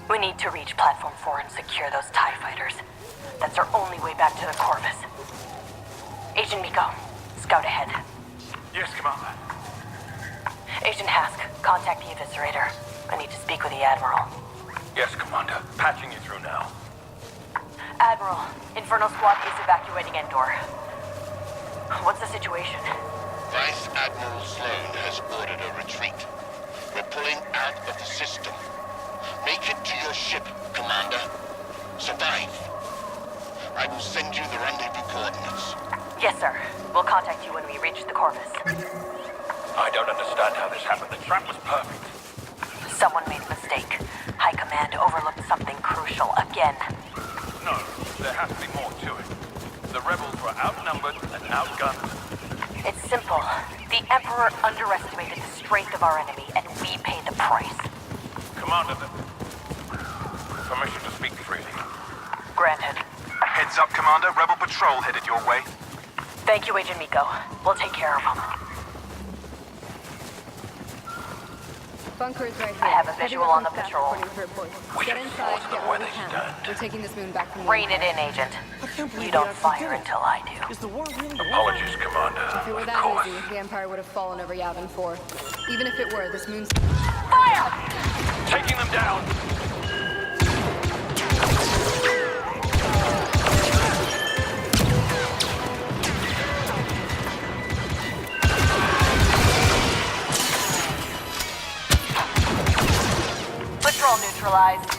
We need to reach Platform 4 and secure those TIE fighters. That's our only way back to the Corvus. Agent Miko, scout ahead. Yes, Commander. Agent Hask, contact the Eviscerator. I need to speak with the Admiral. Yes, Commander. Patching you through now. Admiral, Inferno Squad is evacuating Endor. What's the situation? Vice Admiral Sloan has ordered a retreat. We're pulling out of the system. Make it to your ship, Commander. Survive. I will send you the rendezvous coordinates. Yes, sir. We'll contact you when we reach the Corvus. I don't understand how this happened. The trap was perfect. Someone made a mistake. High Command overlooked something crucial again. No, there has to be more to it. The rebels were outnumbered and outgunned. It's simple. The Emperor underestimated the strength of our enemy, and we paid the price. Commander, permission to speak freely. Granted. Heads up, Commander. Rebel patrol headed your way. Thank you, Agent Miko. We'll take care of them. Bunker is right here. I have a visual on the patrol. We Get should inside, force get them what where we they can. stand. We're taking this moon back from the Rein it in, Agent. You don't fire until I do. Is the war really Apologies, Commander. If it were Of that course. easy, the Empire would have fallen over Yavin 4. Even if it were, this moon's... Fire! Taking them down! Patrol neutralized.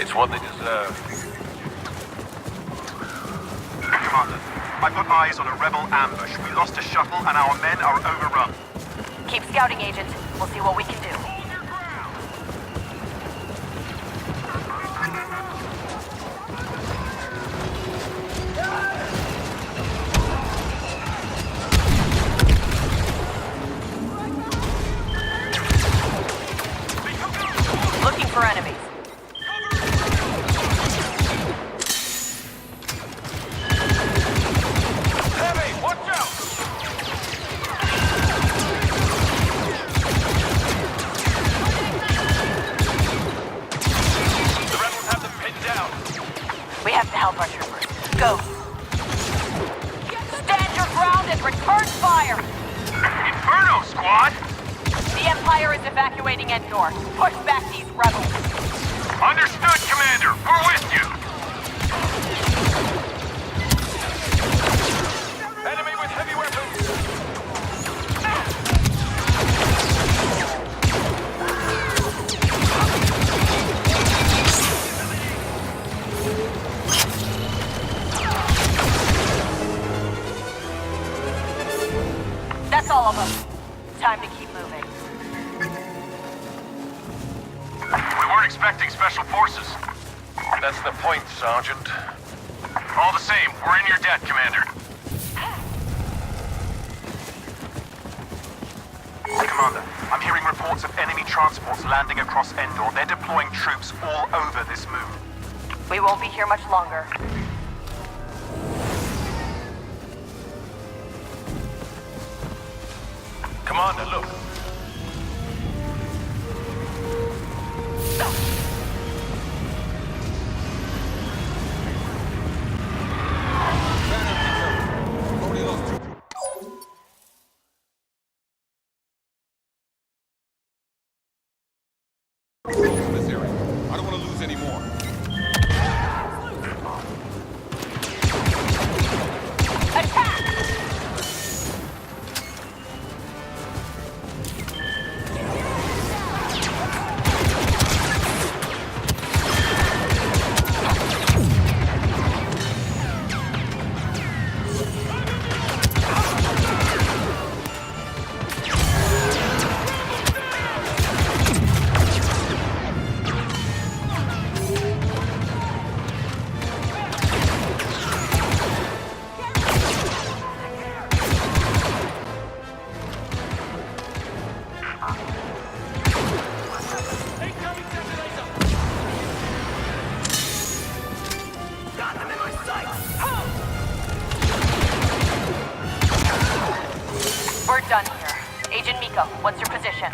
It's what they deserve. Commander, I've got eyes on a rebel ambush. We lost a shuttle and our men are overrun. Keep scouting, Agent. We'll see what we can do. Looking for enemies. Heavy, watch out! The rebels have them pinned down. We have to help our troopers. Go. Stand your ground and return fire! Inferno, squad! The Empire is evacuating Endor. Push back these rebels. Understood, Commander. We're with you. Enemy with heavy weapons! That's all of them. Time to keep moving. We weren't expecting special forces. That's the point, Sergeant. All the same, we're in your debt, Commander. Commander, I'm hearing reports of enemy transports landing across Endor. They're deploying troops all over this moon. We won't be here much longer. Commander, look. This area. I don't want to lose any more. Attack! We're done here. Agent Miko, what's your position?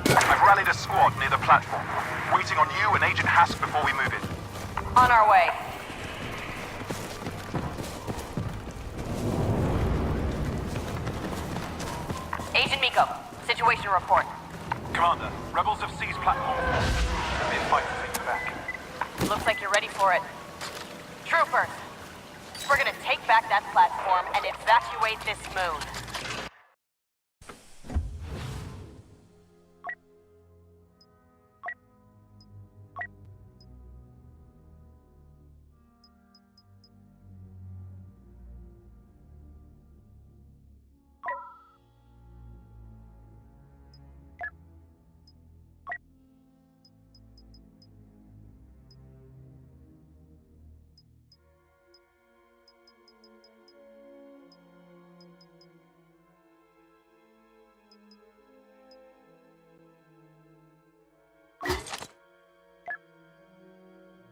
I've rallied a squad near the platform. Waiting on you and Agent Hask before we move in. On our way. Agent Miko, situation report. Commander, rebels have seized platform. There'll be a fight to take them back. Looks like you're ready for it. Troopers, we're gonna take back that platform and evacuate this moon.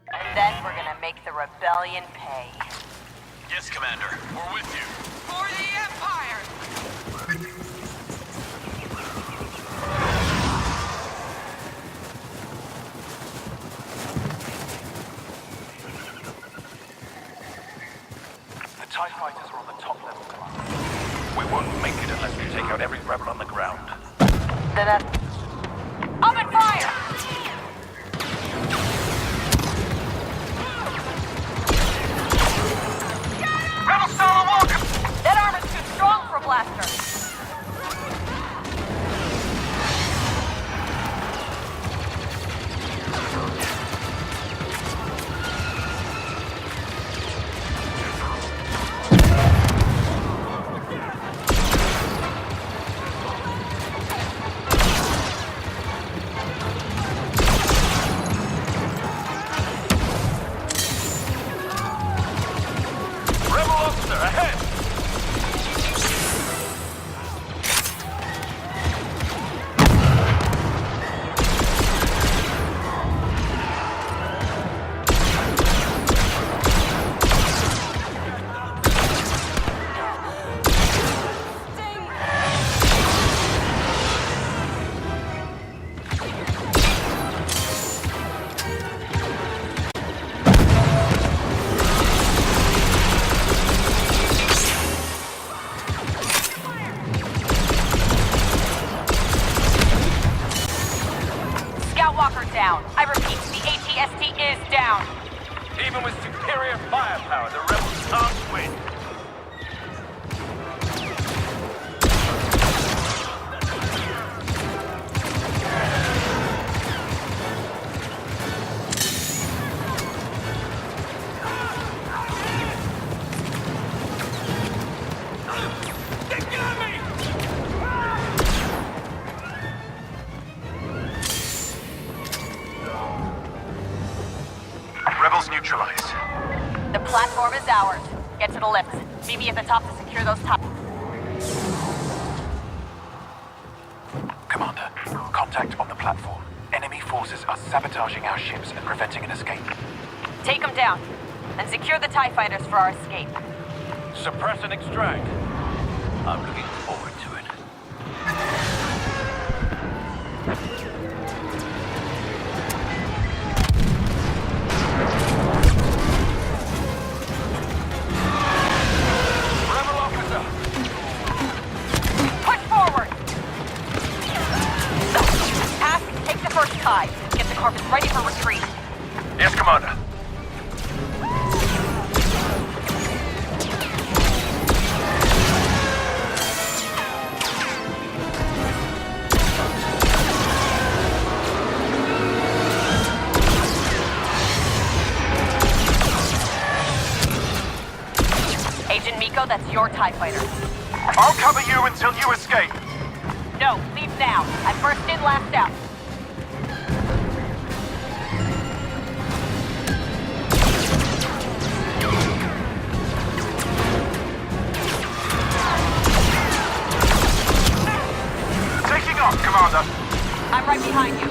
And then we're gonna make the rebellion pay. Yes, Commander. We're with you. For the Empire! The TIE fighters are on the top level, Commander. We won't make it unless we take out every rebel on the ground. Then open fire! Rebel Star welcome! That armor's too strong for a blaster. Rebel officer, ahead! Scoutwalker down. I repeat, the ATST is down. Even with superior firepower, the rebels can't win. Rebels neutralized. The platform is ours. Get to the lifts. Meet me at the top to secure those top. Commander, contact on the platform. Enemy forces are sabotaging our ships and preventing an escape. Take them down. And secure the TIE fighters for our escape. Suppress and extract. I'm looking forward to it. Rebel officer! Push forward! Hask, take the first TIE. Get the Corvus ready for retreat. Yes, Commander. Agent Miko, that's your TIE fighter. I'll cover you until you escape. No, leave now. I'm first in, last out. Taking off, Commander. I'm right behind you.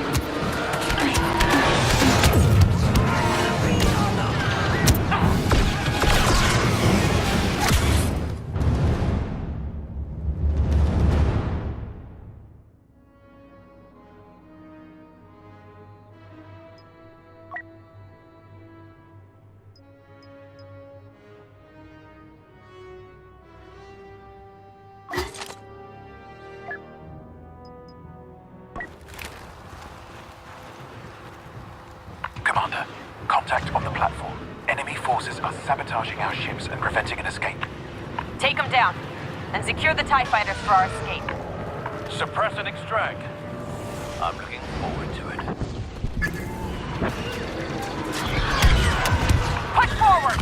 Commander, contact on the platform. Enemy forces are sabotaging our ships and preventing an escape. Take them down, and secure the TIE fighters for our escape. Suppress and extract. I'm looking forward to it. Push forward!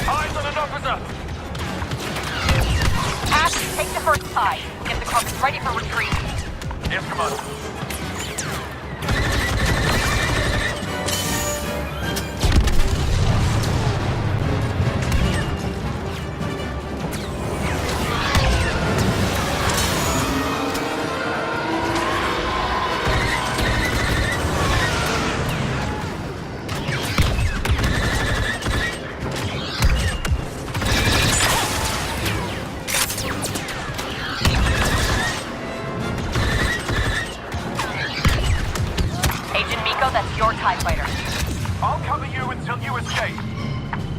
Eyes on an officer! Ash, take the first TIE. Get the Corvus ready for retreat. Yes, Commander. That's your TIE fighter. I'll cover you until you escape.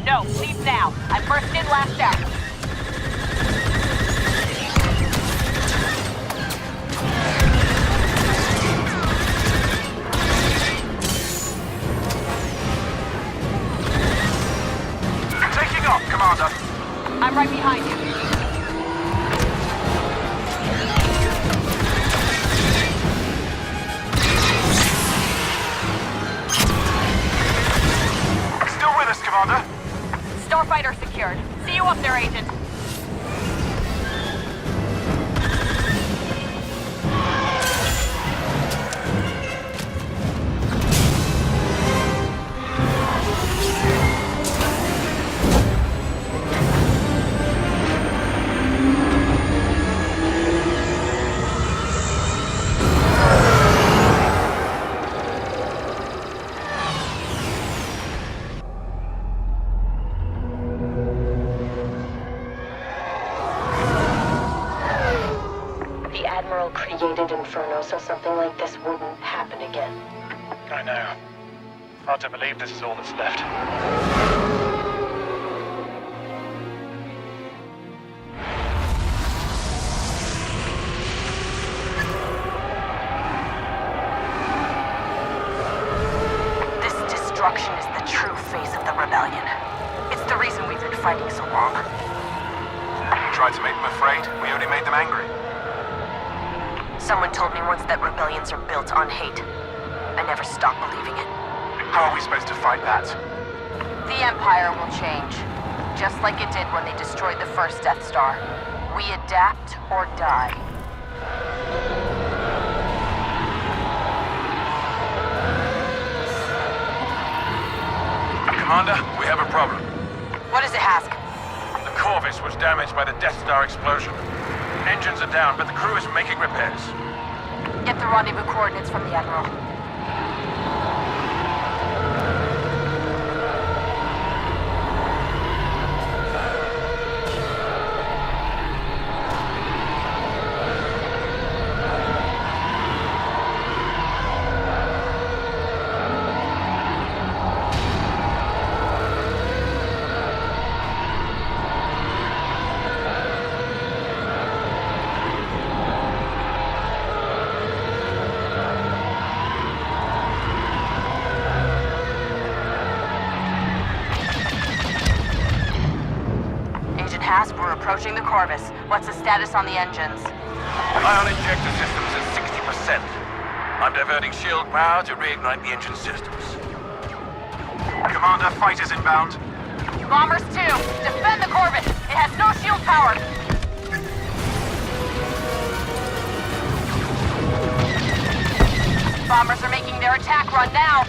No, leave now. I'm first in, last out. Taking off, Commander. I'm right behind you. Commander. Starfighter secured. See you up there, Agent. Created Inferno so something like this wouldn't happen again. I know. Hard to believe this is all that's left. This destruction is the true face of the rebellion. It's the reason we've been fighting so long. You tried to make them afraid. We only made them angry. Someone told me once that rebellions are built on hate. I never stopped believing it. How are we supposed to fight that? The Empire will change. Just like it did when they destroyed the first Death Star. We adapt or die. Commander, we have a problem. What is it, Hask? The Corvus was damaged by the Death Star explosion. Engines are down, but the crew is making repairs. Get the rendezvous coordinates from the Admiral. We're approaching the Corvus. What's the status on the engines? Ion injector systems at 60%. I'm diverting shield power to reignite the engine systems. Commander, fighters inbound. Bombers 2, defend the Corvus. It has no shield power. Bombers are making their attack run now.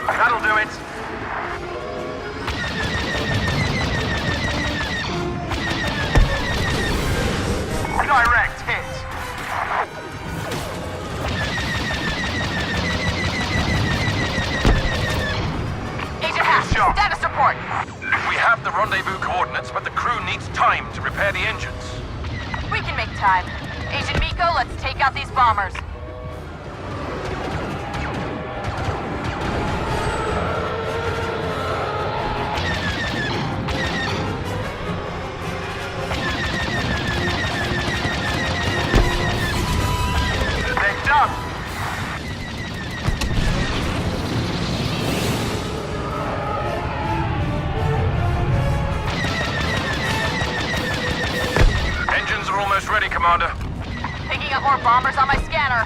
That'll do it. Direct hit. Agent Hask, status report. We have the rendezvous coordinates, but the crew needs time to repair the engines. We can make time. Agent Miko, let's take out these bombers. Commander. Picking up more bombers on my scanner.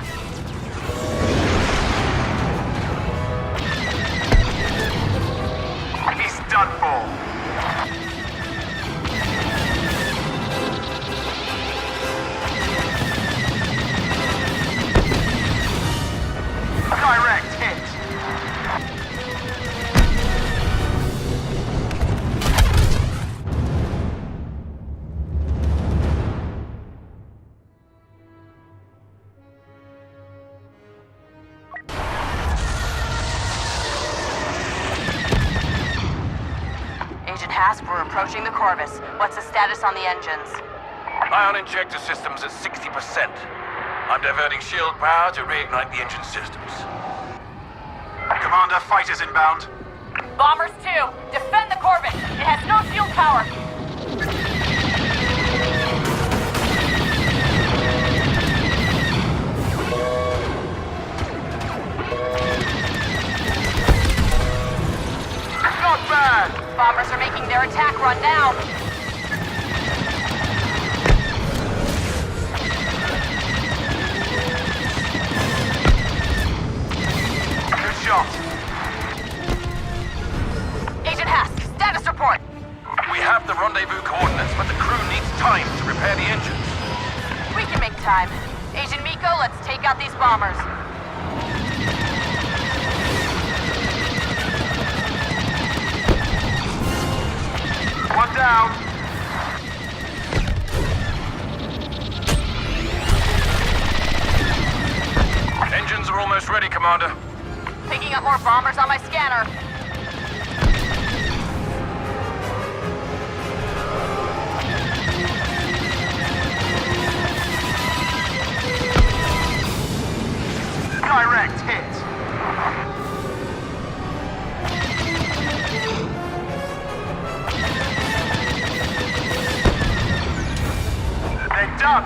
He's done for. Direct hit. Agent Hask, we're approaching the Corvus. What's the status on the engines? Ion injector systems at 60%. I'm diverting shield power to reignite the engine systems. Commander, fighters inbound. Bombers 2, defend the Corvus. It has no shield power. Not bad. Bombers are making their attack run now. Good shot. Agent Hask, status report. We have the rendezvous coordinates, but the crew needs time to repair the engines. We can make time. Agent Miko, let's take out these bombers. One down. Engines are almost ready, Commander. Picking up more bombers on my scanner. Direct hit. They're done.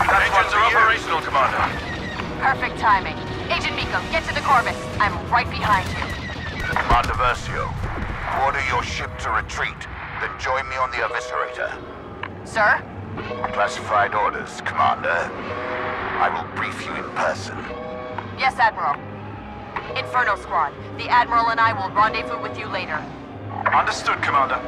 Engines are operational, Commander. Perfect timing. Agent Miko, get to the Corvus. I'm right behind you. Commander Versio, order your ship to retreat, then join me on the Eviscerator. Sir? Classified orders, Commander. I will brief you in person. Yes, Admiral. Inferno Squad, the Admiral and I will rendezvous with you later. Understood, Commander.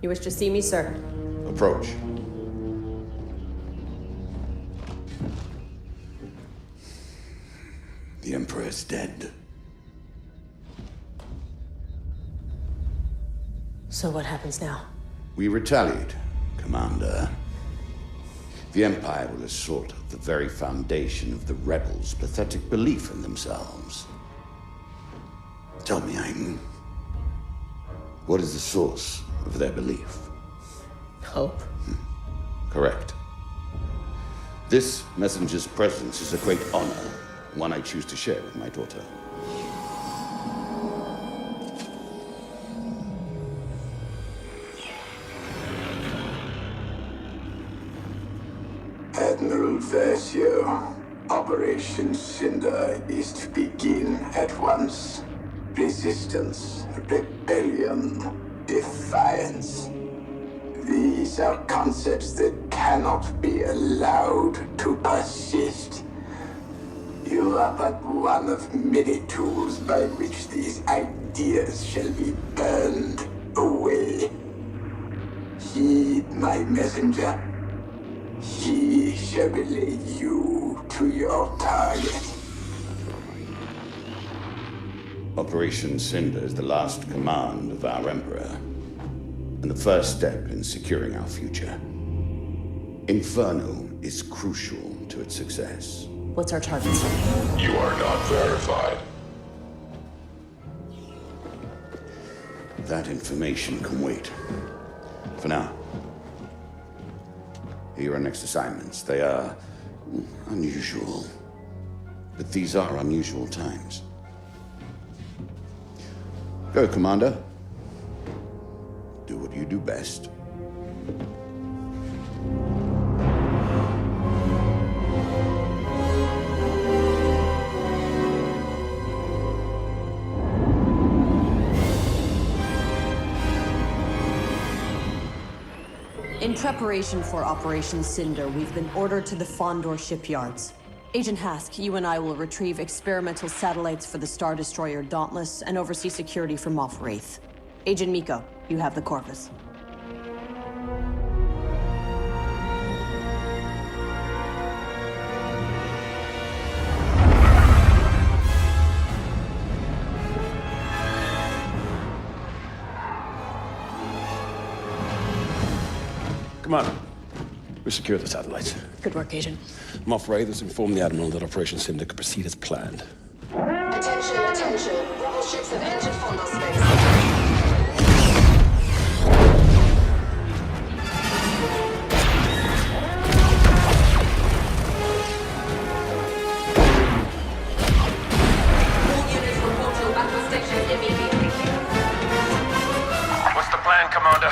You wish to see me, sir? Approach. The Emperor is dead. So what happens now? We retaliate, Commander. The Empire will assault the very foundation of the rebels' pathetic belief in themselves. Tell me, Aiden, what is the source of their belief? Hope. Correct. This messenger's presence is a great honor, one I choose to share with my daughter. Admiral Versio, Operation Cinder is to begin at once. Resistance, rebellion, defiance. These are concepts that cannot be allowed to persist. You are but one of many tools by which these ideas shall be burned away. Heed my messenger. He shall relay you to your target. Operation Cinder is the last command of our Emperor, and the first step in securing our future. Inferno is crucial to its success. What's our target, sir? You are not verified. That information can wait. For now. Here are our next assignments. They are unusual. But these are unusual times. Go, Commander. Do what you do best. In preparation for Operation Cinder, we've been ordered to the Fondor shipyards. Agent Hask, you and I will retrieve experimental satellites for the Star Destroyer Dauntless and oversee security for Moff Wraith. Agent Miko, you have the Corvus. Commander, we secured the satellites. Good work, Agent. Moff Wraith has informed the Admiral that Operation Cinder could proceed as planned. Attention, attention. Rebel ships have entered Fondor space. What's the plan, Commander?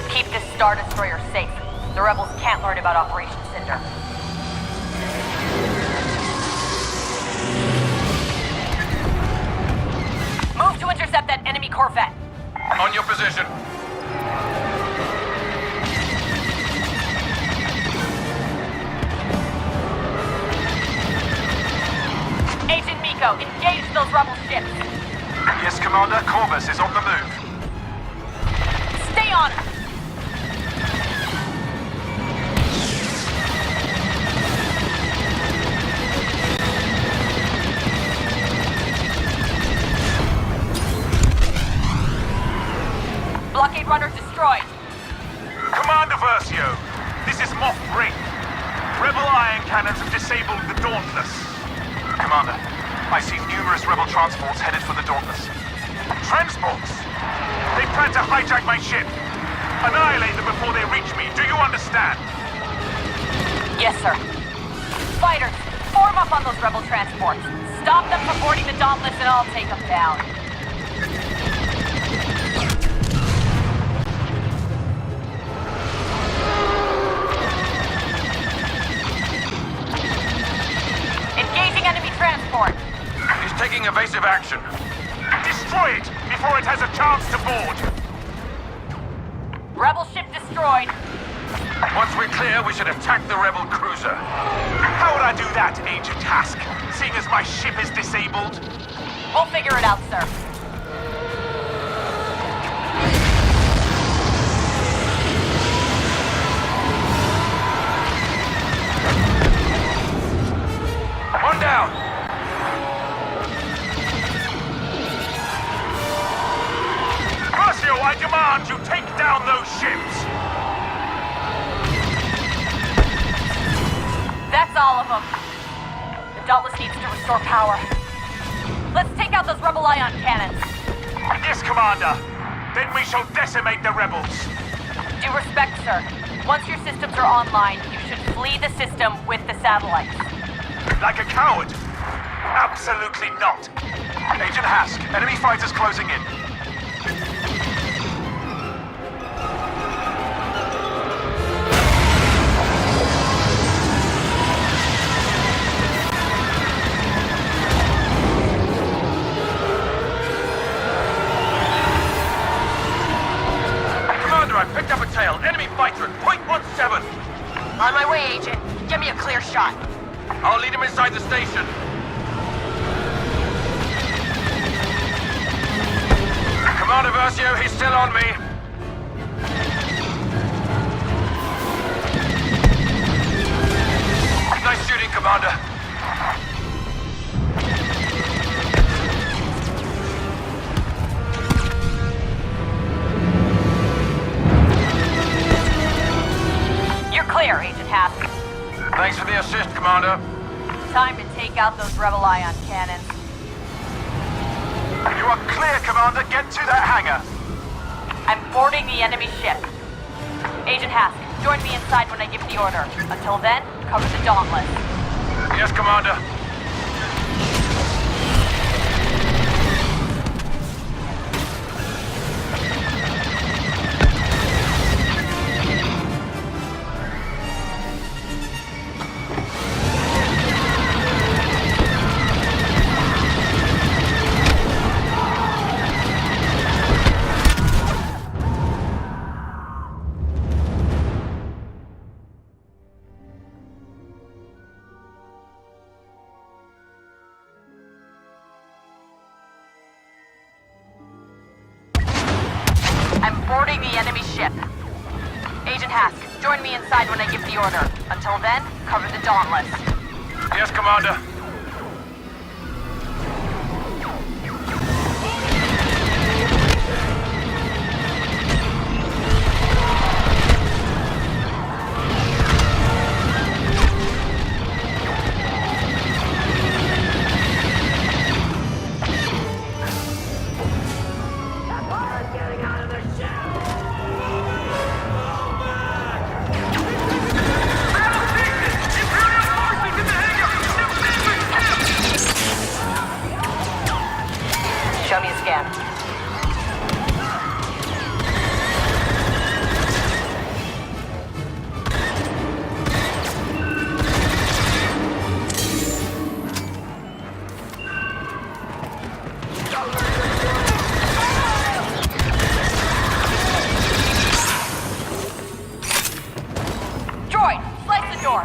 Keep this Star Destroyer safe. The rebels can't learn about Operation Cinder. Move to intercept that enemy corvette. On your position. Agent Miko, engage those rebel ships. Yes, Commander. Corvus is on the move. Stay on it. Blockade runner destroyed. Commander Versio, this is Moff Wraith. Rebel iron cannons have disabled the Dauntless. Commander, I see numerous rebel transports headed for the Dauntless. Transports? They plan to hijack my ship. Annihilate them before they reach me. Do you understand? Yes, sir. Fighters, form up on those rebel transports. Stop them from boarding the Dauntless and I'll take them down. Engaging enemy transport. He's taking evasive action. Destroy it before it has a chance to board. Rebel ship destroyed. Once we're clear, we should attack the rebel cruiser. How would I do that, Agent Hask, seeing as my ship is disabled? We'll figure it out, sir. One down. Versio, I demand you take down those ships. That's all of them. The Dauntless needs to restore power. Let's take out those rebel ion cannons. Yes, Commander. Then we shall decimate the rebels. Due respect, sir. Once your systems are online, you should flee the system with the satellites. Like a coward? Absolutely not. Agent Hask, enemy fighters closing in. Commander, I picked up a tail. Enemy fighter at .17. On my way, Agent. Give me a clear shot. I'll lead him inside the station. Commander Versio, he's still on me. Nice shooting, Commander. You're clear, Agent Hask. Thanks for the assist, Commander. Time to take out those rebel ion cannons. You are clear, Commander. Get to that hangar. I'm boarding the enemy ship. Agent Hask, join me inside when I give the order. Until then, cover the Dauntless. Yes, Commander. Boarding the enemy ship. Agent Hask, join me inside when I give the order. Until then, cover the Dauntless. Yes, Commander. Show me a scan. Droid, slice the door.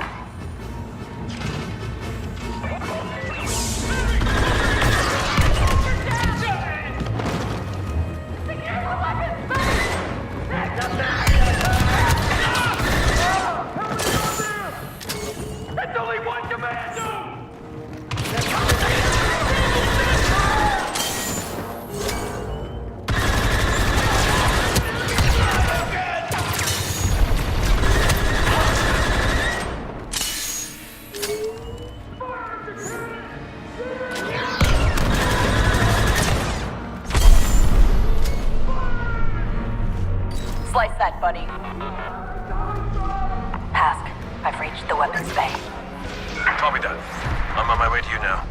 Slice that, buddy. Hask, I've reached the weapons bay. Copy that. I'm on my way to you now.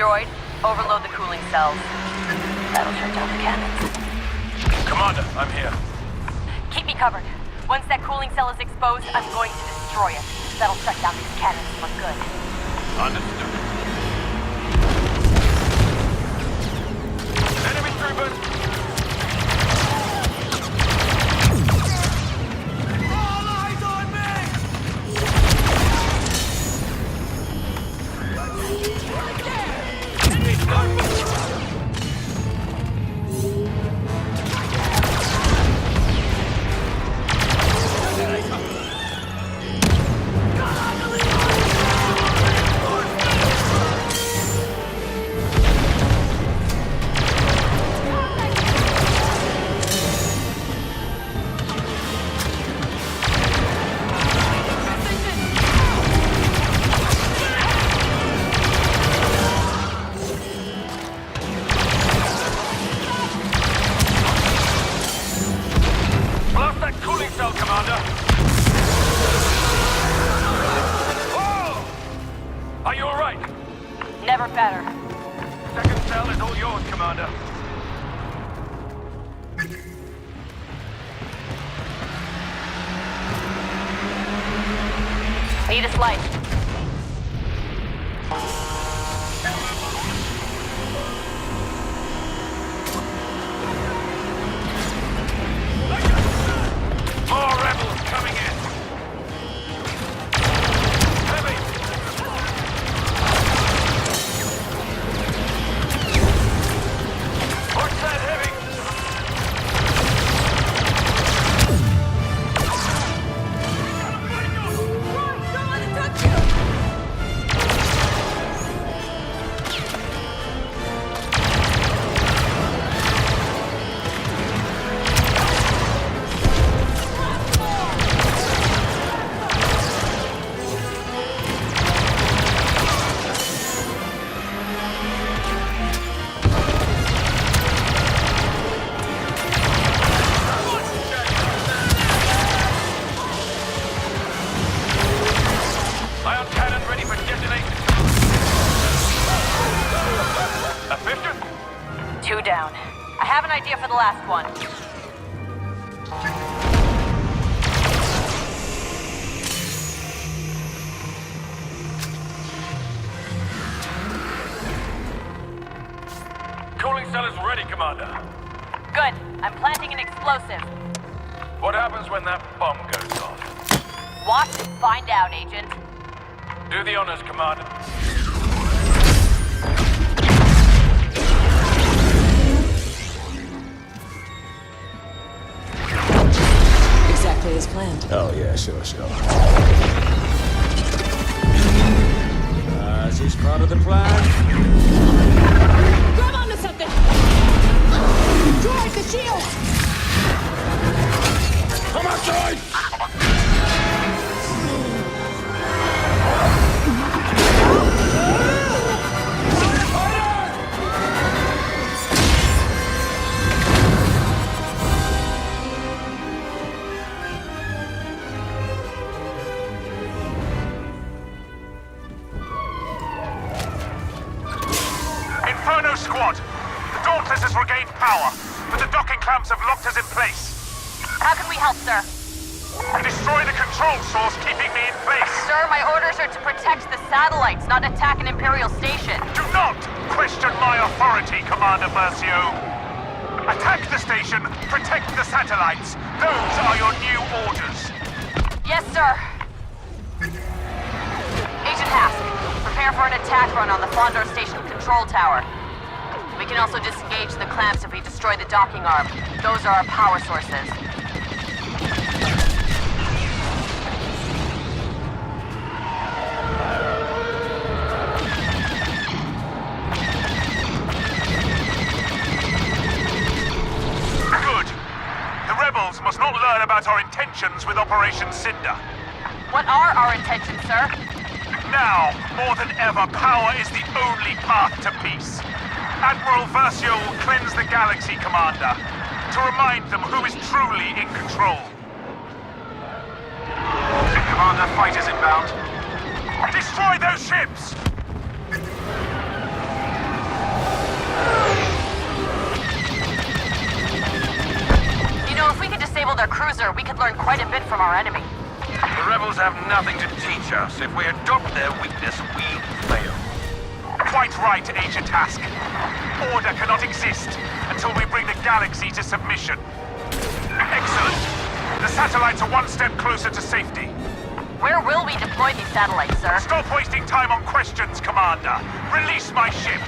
Droid, overload the cooling cells. That'll shut down the cannons. Commander, I'm here. Keep me covered. Once that cooling cell is exposed, I'm going to destroy it. That'll shut down these cannons for good. Understood. Enemy troopers! All eyes on Never better. Second cell is all yours, Commander. Need a slice. More rebels coming in. Heavy. What's that heavy? Ion cannon ready for detonation. Efficient? 2 down. I have an idea for the last one. Cooling cell is ready, Commander. Good. I'm planting an explosive. What happens when that bomb goes off? Watch and find out, Agent. Do the honors, Commander. Exactly as planned. Oh, yeah, sure. This is part of the plan. Grab onto something! Droid, the shield! Come on, droid! Inferno Squad! The Dauntless has regained power, but the docking clamps have locked us in place. How can we help, sir? Destroy the control source keeping me in place. Sir, my orders are to protect the satellites, not attack an Imperial station. Do not question my authority, Commander Versio. Attack the station, protect the satellites. Those are your new orders. Yes, sir. Agent Hask, prepare for an attack run on the Fondor Station control tower. We can also disengage the clamps if we destroy the docking arm. Those are our power sources. Good. The rebels must not learn about our intentions with Operation Cinder. What are our intentions, sir? Now, more than ever, power is the only path to peace. Admiral Versio will cleanse the galaxy, Commander, to remind them who is truly in control. Commander, fighters inbound. Destroy those ships! You know, if we could disable their cruiser, we could learn quite a bit from our enemy. The rebels have nothing to teach us. If we adopt their weakness, we fail. Quite right, Agent Hask. Order cannot exist until we bring the galaxy to submission. Excellent. The satellites are one step closer to safety. Where will we deploy these satellites, sir? Stop wasting time on questions, Commander. Release my ship.